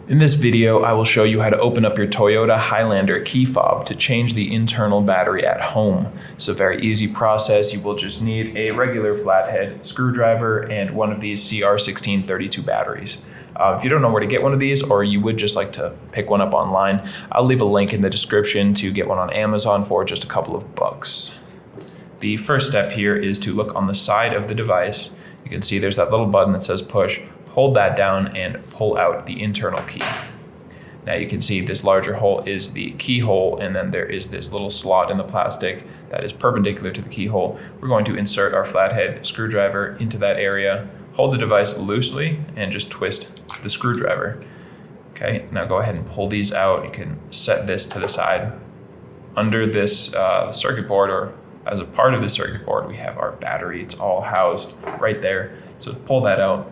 In this video, I will show you how to open up your Toyota Highlander key fob to change the internal battery at home. It's a very easy process. You will just need a regular flathead screwdriver and one of these CR1632 batteries. If you don't know where to get one of these, or you would just like to pick one up online, I'll leave a link in the description to get one on Amazon for just a couple of bucks. The first step here is to look on the side of the device. You can see there's that little button that says push. Hold that down and pull out the internal key. Now you can see this larger hole is the keyhole, and then there is this little slot in the plastic that is perpendicular to the keyhole. We're going to insert our flathead screwdriver into that area, hold the device loosely, and just twist the screwdriver. Okay, now go ahead and pull these out. You can set this to the side. Under this circuit board, or as a part of the circuit board, we have our battery. It's all housed right there. So pull that out.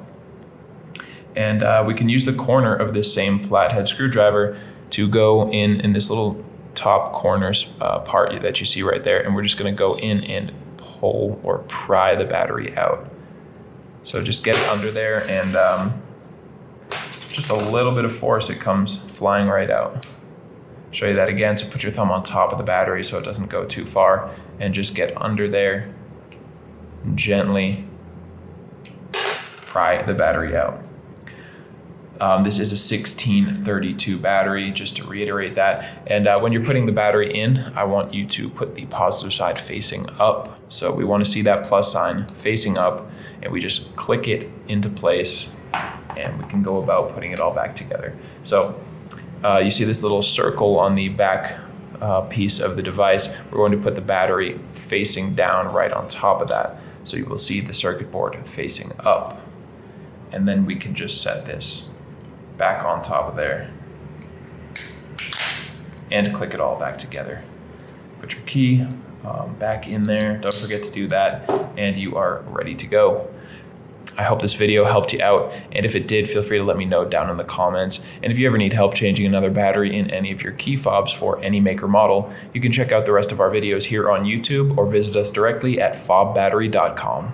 And we can use the corner of this same flathead screwdriver to go in this little top corners part that you see right there. And we're just gonna go in and pull or pry the battery out. So just get it under there, and just a little bit of force, it comes flying right out. Show you that again. So put your thumb on top of the battery so it doesn't go too far, and just get under there and gently pry the battery out. This is a 1632 battery, just to reiterate that. And when you're putting the battery in, I want you to put the positive side facing up. So we want to see that plus sign facing up, and we just click it into place, and we can go about putting it all back together. So you see this little circle on the back piece of the device. We're going to put the battery facing down right on top of that. So you will see the circuit board facing up. And then we can just set this back on top of there and click it all back together. Put your key back in there. Don't forget to do that, and you are ready to go. I hope this video helped you out, and if it did, feel free to let me know down in the comments. And if you ever need help changing another battery in any of your key fobs for any make or model, you can check out the rest of our videos here on YouTube or visit us directly at fobbattery.com.